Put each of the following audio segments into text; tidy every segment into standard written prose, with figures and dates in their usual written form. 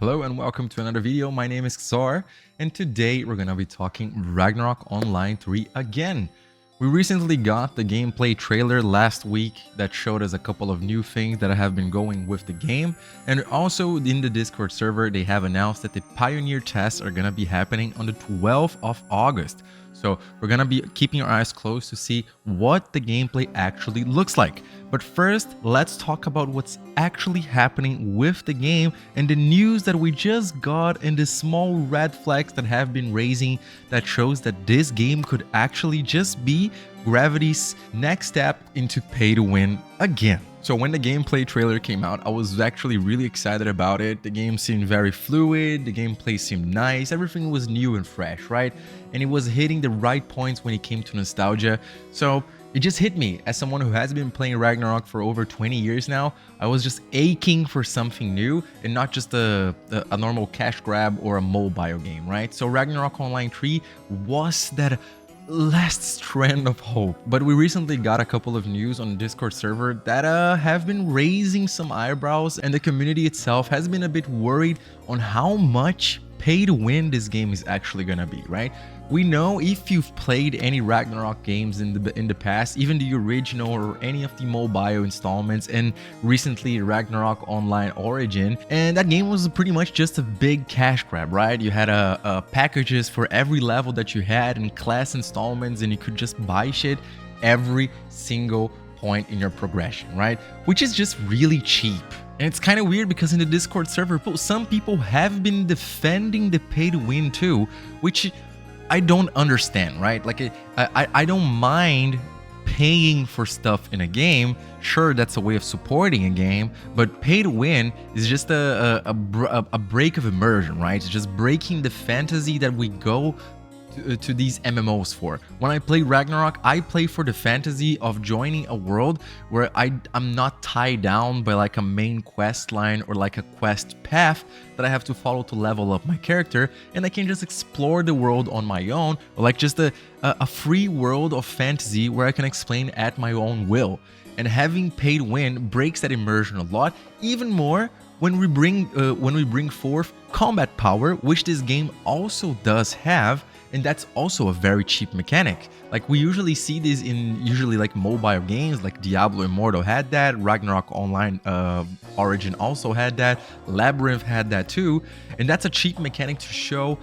Hello and welcome to another video. My name is Xar and today we're gonna be talking Ragnarok Online 3 again. We recently got the gameplay trailer last week that showed us a couple of new things that have been going with the game, and also in the Discord server they have announced that the Pioneer tests are gonna be happening on the 12th of August. So we're gonna be keeping our eyes closed to see what the gameplay actually looks like. But first, let's talk about what's actually happening with the game and the news that we just got and the small red flags that have been raising that shows that this game could actually just be Gravity's next step into pay to win again. So when the gameplay trailer came out, I was actually really excited about it. The game seemed very fluid, the gameplay seemed nice, everything was new and fresh, right? And it was hitting the right points when it came to nostalgia. So it just hit me as someone who has been playing Ragnarok for over 20 years now. I was just aching for something new and not just a normal cash grab or a mobile game, right? So Ragnarok Online 3 was that last strand of hope. But we recently got a couple of news on the Discord server that have been raising some eyebrows, and the community itself has been a bit worried on how much pay to win this game is actually gonna be, right? We know if you've played any Ragnarok games in the past, even the original or any of the mobile installments, and recently Ragnarok Online Origin, and that game was pretty much just a big cash grab, right? You had packages for every level that you had and class installments, and you could just buy shit every single point in your progression, right? Which is just really cheap. And it's kind of weird because in the Discord server, some people have been defending the pay to win too, which I don't understand, right? Like, I don't mind paying for stuff in a game. Sure, that's a way of supporting a game, but pay to win is just a break of immersion, right? It's just breaking the fantasy that we go to these MMOs for. When I play Ragnarok, I play for the fantasy of joining a world where I'm not tied down by like a main quest line or like a quest path that I have to follow to level up my character, and I can just explore the world on my own, or like just a free world of fantasy where I can explain at my own will. And having pay to win breaks that immersion a lot, even more when we bring forth combat power, which this game also does have. And that's also a very cheap mechanic. Like, we usually see this in like mobile games, like Diablo Immortal had that, Ragnarok Online Origin also had that, Labyrinth had that too. And that's a cheap mechanic to show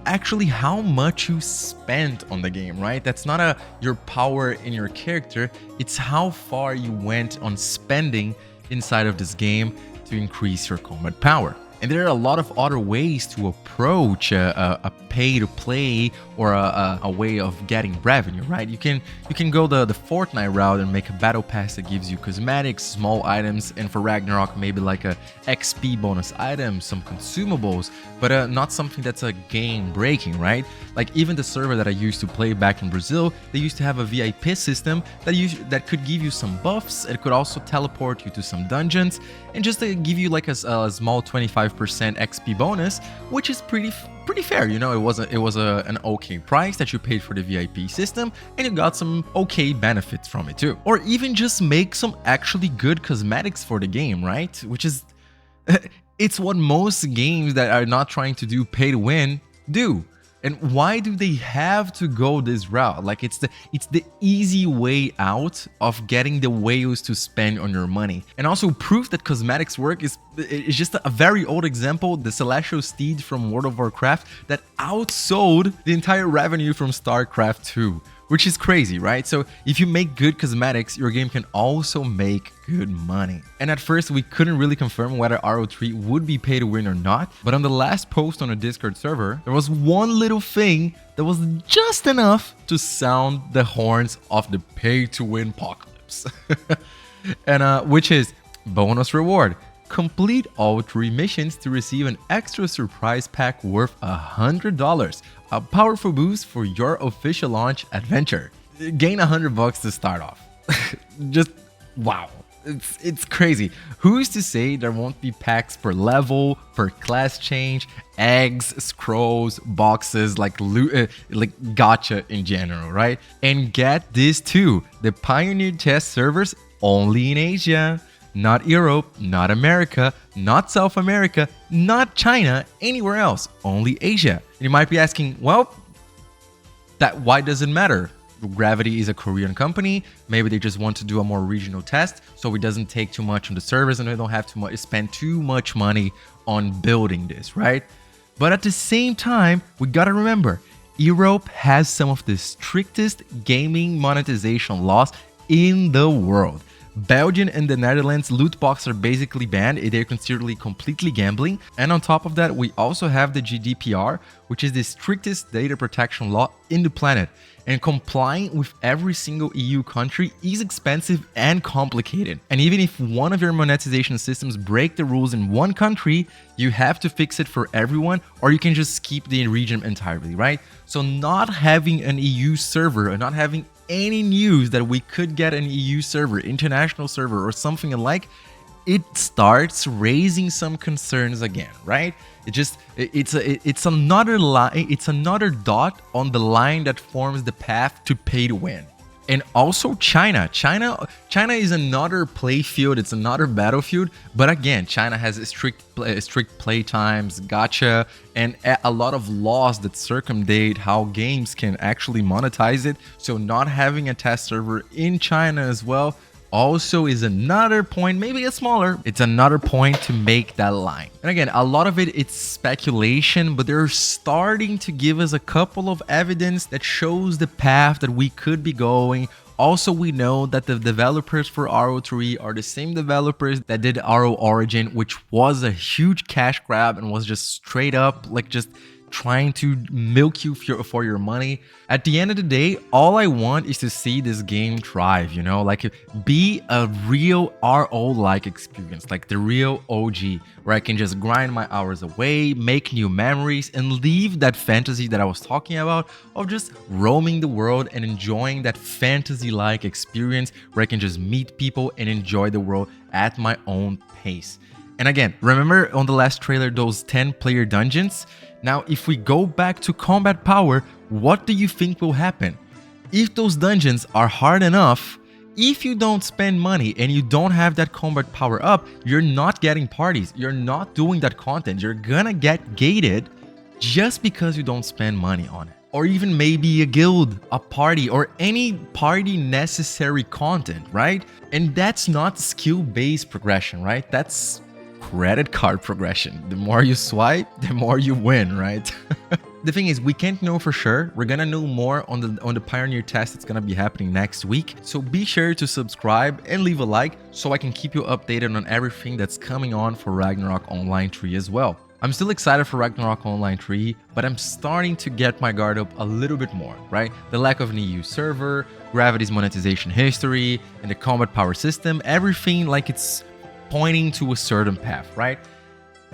actually how much you spent on the game, right? That's not your power in your character, it's how far you went on spending inside of this game to increase your combat power. And there are a lot of other ways to approach a pay-to-play or a way of getting revenue, right? You can go the Fortnite route and make a battle pass that gives you cosmetics, small items, and for Ragnarok maybe like a XP bonus item, some consumables, but not something that's a game-breaking, right? Like, even the server that I used to play back in Brazil, they used to have a VIP system that could give you some buffs. It could also teleport you to some dungeons and just give you like a small 25% XP bonus, which is pretty fair. You know, it was an okay price that you paid for the VIP system, and you got some okay benefits from it too. Or even just make some actually good cosmetics for the game, right? Which is it's what most games that are not trying to do pay to win do. And why do they have to go this route? Like, it's the easy way out of getting the whales to spend on your money. And also proof that cosmetics work is just a very old example, the Celestial Steed from World of Warcraft that outsold the entire revenue from StarCraft 2. Which is crazy, right? So if you make good cosmetics, your game can also make good money. And at first, we couldn't really confirm whether RO3 would be pay to win or not, but on the last post on the Discord server, there was one little thing that was just enough to sound the horns of the pay to win apocalypse. And which is bonus reward. Complete all 3 missions to receive an extra surprise pack worth $100. A powerful boost for your official launch adventure. Gain $100 to start off. Just wow. It's crazy. Who's to say there won't be packs per level, per class change, eggs, scrolls, boxes, like loot, like gacha in general, right? And get this too, the Pioneer test servers only in Asia. not Europe, not America, not South America, not China, anywhere else, only Asia. And you might be asking, well, why does it matter? Gravity is a Korean company. Maybe they just want to do a more regional test, so it doesn't take too much on the servers and they don't have to spend too much money on building this, right? But at the same time, we gotta remember, Europe has some of the strictest gaming monetization laws in the world. Belgium and the Netherlands loot boxes are basically banned. They're considered completely gambling. And on top of that, we also have the GDPR, which is the strictest data protection law in the planet. And complying with every single EU country is expensive and complicated. And even if one of your monetization systems break the rules in one country, you have to fix it for everyone, or you can just skip the region entirely, right? So not having an EU server or not having any news that we could get an EU server, international server, or something alike, it starts raising some concerns again, right? It's another line, it's another dot on the line that forms the path to pay to win. And also China is another play field, it's another battlefield, but again, China has strict play times, gacha, and a lot of laws that circumvent how games can actually monetize it. So not having a test server in China as well also is another point, maybe a smaller, it's another point to make that line. And again, a lot of it's speculation, but they're starting to give us a couple of evidence that shows the path that we could be going. Also, we know that the developers for RO3 are the same developers that did RO Origin, which was a huge cash grab and was just straight up like just trying to milk you for your money. At the end of the day, all I want is to see this game thrive, you know, like be a real RO-like experience, like the real OG, where I can just grind my hours away, make new memories, and leave that fantasy that I was talking about of just roaming the world and enjoying that fantasy-like experience where I can just meet people and enjoy the world at my own pace. And again, remember on the last trailer, those 10-player dungeons? Now, if we go back to combat power, what do you think will happen? If those dungeons are hard enough, if you don't spend money and you don't have that combat power up, you're not getting parties, you're not doing that content, you're gonna get gated just because you don't spend money on it. Or even maybe a guild, a party, or any party necessary content, right? And that's not skill-based progression, right? That's credit card progression. The more you swipe, the more you win, right? The thing is, we can't know for sure. We're gonna know more on the Pioneer test that's gonna be happening next week. So be sure to subscribe and leave a like so I can keep you updated on everything that's coming on for Ragnarok Online 3 as well. I'm still excited for Ragnarok Online 3, but I'm starting to get my guard up a little bit more, right? The lack of an EU server, Gravity's monetization history, and the combat power system, everything like it's pointing to a certain path, right?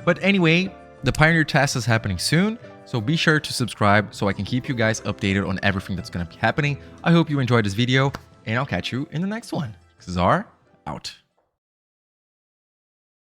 But anyway, the Pioneer test is happening soon, so be sure to subscribe so I can keep you guys updated on everything that's going to be happening. I hope you enjoyed this video, and I'll catch you in the next one. Czar, out.